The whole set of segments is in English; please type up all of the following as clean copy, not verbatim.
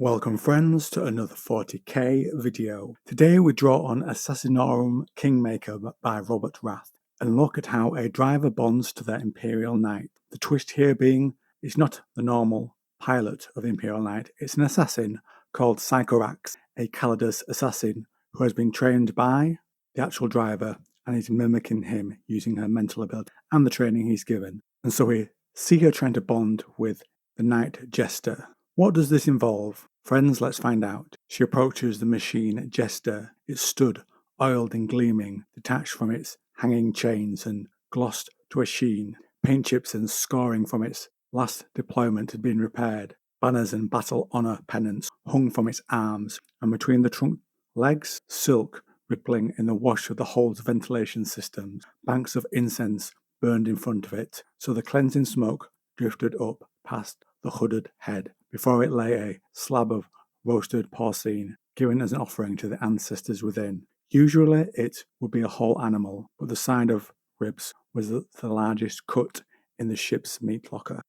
Welcome friends to another 40k video. Today we draw on Assassinorum Kingmaker by Robert Rath and look at how a driver bonds to their Imperial Knight. The twist here being, it's not the normal pilot of the Imperial Knight, it's an assassin called Psychorax, a Calidus assassin who has been trained by the actual driver and is mimicking him using her mental ability and the training he's given. And so we see her trying to bond with the Knight Jester. What does this involve? Friends, let's find out. She approaches the machine Jester. It stood, oiled and gleaming, detached from its hanging chains and glossed to a sheen. Paint chips and scoring from its last deployment had been repaired. Banners and battle honour pennants hung from its arms, and between the trunk legs, silk rippling in the wash of the hull's ventilation systems. Banks of incense burned in front of it, so the cleansing smoke drifted up past the hooded head. Before it lay a slab of roasted porcine, given as an offering to the ancestors within. Usually it would be a whole animal, but the side of ribs was the largest cut in the ship's meat locker.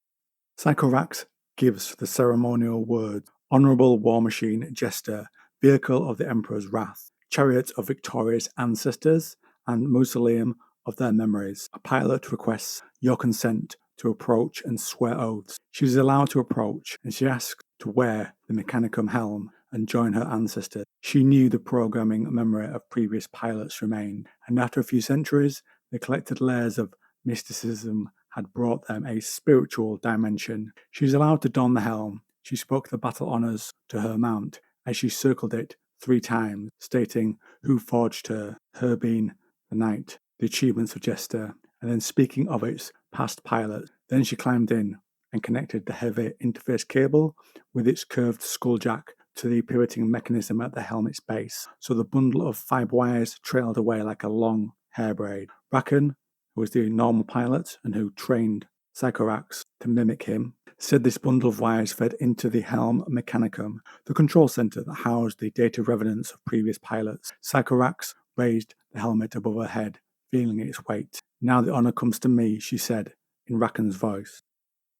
Psychorax gives the ceremonial words, Honourable War Machine Jester, vehicle of the Emperor's wrath, chariot of victorious ancestors, and mausoleum of their memories. A pilot requests your consent to approach and swear oaths. She is allowed to approach, and she asks to wear the Mechanicum helm and join her ancestors. She knew the programming memory of previous pilots remained, and after a few centuries, the collected layers of mysticism had brought them a spiritual dimension. She is allowed to don the helm. She spoke the battle honours to her mount as she circled it 3 times, stating who forged her being the knight, the achievements of Jester, and then speaking of its past pilot. Then she climbed in and connected the heavy interface cable with its curved skulljack to the pivoting mechanism at the helmet's base, so the bundle of fibre wires trailed away like a long hair braid. Bracken, who was the normal pilot and who trained Psychorax to mimic him, said this bundle of wires fed into the helm mechanicum, the control center that housed the data revenants of previous pilots. Psychorax raised the helmet above her head, feeling its weight. Now the honor comes to me, she said, in Bracken's voice.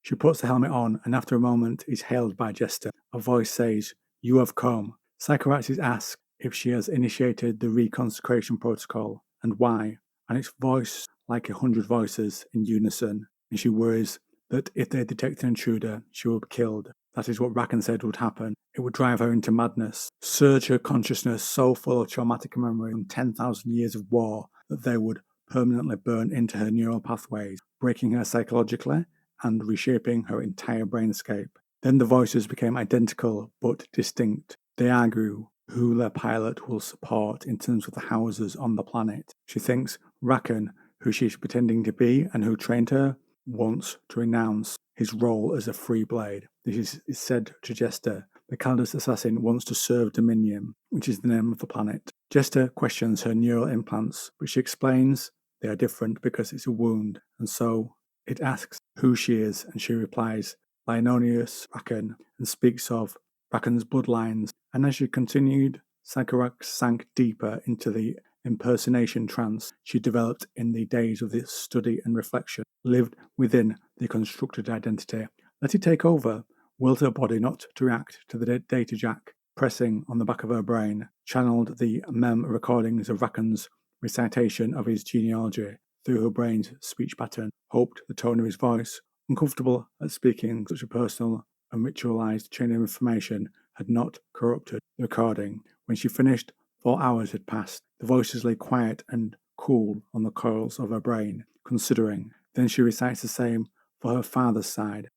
She puts the helmet on, and after a moment is hailed by Jester. A voice says, You have come. Psychorax is asked if she has initiated the reconsecration protocol, and why, and it's voiced like 100 voices in unison, and she worries that if they detect an intruder, she will be killed. That is what Bracken said would happen. It would drive her into madness, surge her consciousness so full of traumatic memory from 10,000 years of war that they would permanently burn into her neural pathways, breaking her psychologically and reshaping her entire brainscape. Then the voices became identical but distinct. They argue who their pilot will support in terms of the houses on the planet. She thinks Bracken, who she's pretending to be and who trained her, wants to renounce his role as a free blade. This is said to Jester. The Calidus assassin wants to serve Dominion, which is the name of the planet. Jester questions her neural implants, but she explains they are different because it's a wound, and so it asks who she is, and she replies, Liononius Bracken, and speaks of Bracken's bloodlines. And as she continued, Psychorax sank deeper into the impersonation trance she developed in the days of this study and reflection, lived within the constructed identity. Let it take over, willed her body not to react to the data jack pressing on the back of her brain, channeled the mem recordings of Bracken's recitation of his genealogy through her brain's speech pattern, hoped the tone of his voice, uncomfortable at speaking such a personal and ritualized chain of information, had not corrupted the recording. When she finished, 4 hours had passed. The voices lay quiet and cool on the coils of her brain, considering. Then she recites the same for her father's side,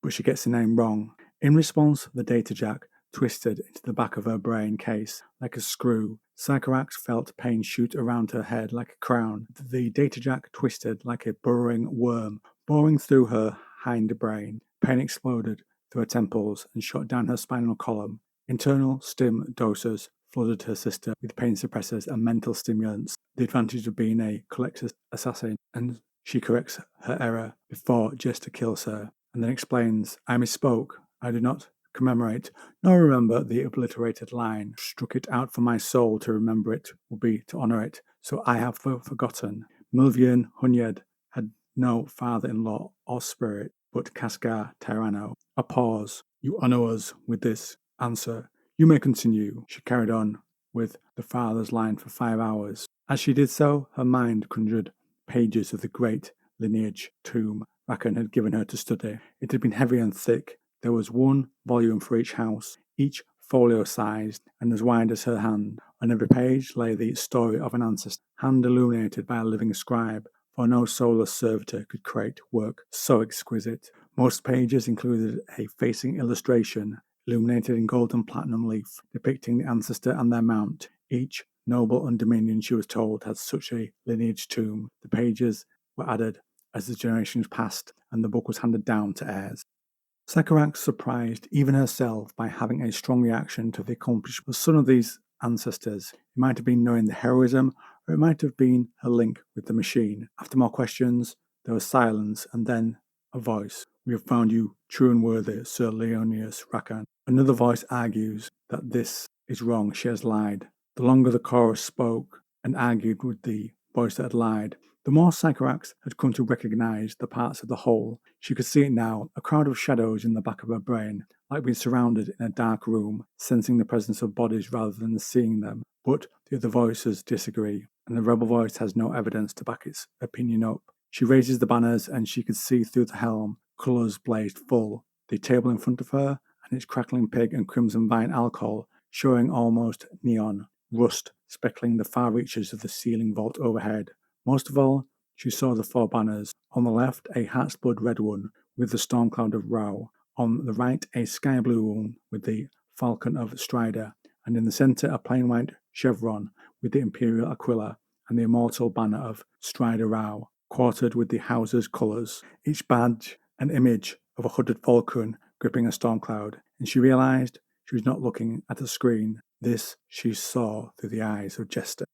but she gets the name wrong. In response, the data jack twisted into the back of her brain case like a screw. Psychorax felt pain shoot around her head like a crown. The data jack twisted like a burrowing worm, boring through her hind brain. Pain exploded through her temples and shot down her spinal column. Internal stim doses flooded her system with pain suppressors and mental stimulants. The advantage of being a collector assassin, and she corrects her error before Jester kills her, and then explains, I misspoke. I do not commemorate, nor remember the obliterated line. Struck it out for my soul. To remember it will be to honour it. So I have forgotten. Milvian Hunyad had no father-in-law or spirit, but Casgar Tyranno. A pause. You honour us with this Answer: you may continue. She carried on with the father's line for 5 hours. As she did so, her mind conjured pages of the great lineage tome Rakan had given her to study. It had been heavy and thick. There was one volume for each house, each folio-sized and as wide as her hand. On every page lay the story of an ancestor, hand-illuminated by a living scribe, for no soulless servitor could create work so exquisite. Most pages included a facing illustration, illuminated in gold and platinum leaf, depicting the ancestor and their mount. Each noble and dominion, she was told, had such a lineage tomb. The pages were added as the generations passed, and the book was handed down to heirs. Sakarak surprised even herself by having a strong reaction to the accomplishment of some of these ancestors. It might have been knowing the heroism, or it might have been her link with the machine. After more questions, there was silence, and then a voice. We have found you true and worthy, Sir Leonius Rakan. Another voice argues that this is wrong, she has lied. The longer the chorus spoke and argued with the voice that had lied, the more Sycorax had come to recognize the parts of the whole. She could see it now, a crowd of shadows in the back of her brain, like being surrounded in a dark room, sensing the presence of bodies rather than seeing them. But the other voices disagree, and the rebel voice has no evidence to back its opinion up. She raises the banners, and she could see through the helm. Colours blazed full. The table in front of her, and its crackling pig and crimson vine alcohol, showing almost neon, rust speckling the far reaches of the ceiling vault overhead. Most of all, she saw the 4 banners. On the left, a heart's blood red one with the storm cloud of Rao. On the right, a sky blue one with the falcon of Strider. And in the centre, a plain white chevron with the Imperial Aquila and the immortal banner of Strider Rao, quartered with the house's colours. Each badge an image of a hooded falcon gripping a storm cloud. And she realised she was not looking at a screen. This she saw through the eyes of Jester.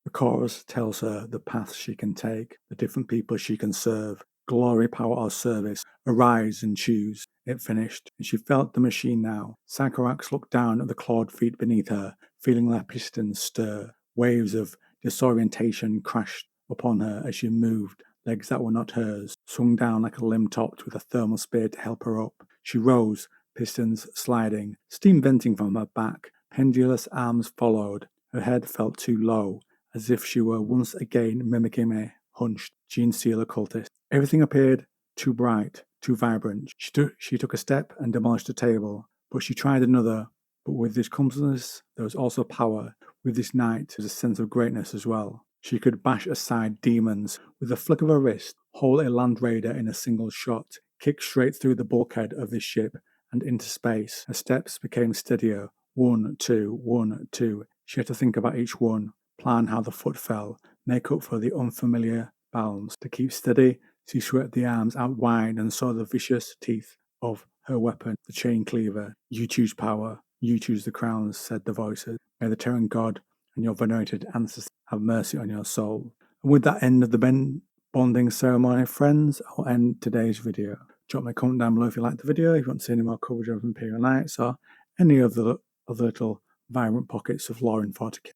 The chorus tells her the paths she can take, the different people she can serve. Glory, power, or service. Arise and choose. It finished, and she felt the machine now. Sycorax looked down at the clawed feet beneath her, feeling their pistons stir. Waves of disorientation crashed upon her as she moved. Legs that were not hers swung down like a limb topped with a thermal spear to help her up. She rose, pistons sliding, steam venting from her back. Pendulous arms followed. Her head felt too low, as if she were once again mimicking a hunched Gene Seal occultist. Everything appeared too bright, too vibrant. She took a step and demolished a table, but she tried another. But with this clumsiness, there was also power. With this night, there was a sense of greatness as well. She could bash aside demons with a flick of her wrist, haul a land raider in a single shot, kick straight through the bulkhead of this ship and into space. Her steps became steadier. 1, 2, 1, 2. She had to think about each one, plan how the foot fell, make up for the unfamiliar balance. To keep steady, she swept the arms out wide and saw the vicious teeth of her weapon, the chain cleaver. You choose power, you choose the crowns, said the voices. May the Terran God and your venerated ancestors have mercy on your soul. And with that end of the bonding ceremony, friends, I'll end today's video. Drop me a comment down below if you liked the video, if you want to see any more coverage of Imperial Knights or any of the other little vibrant pockets of lore in 40k.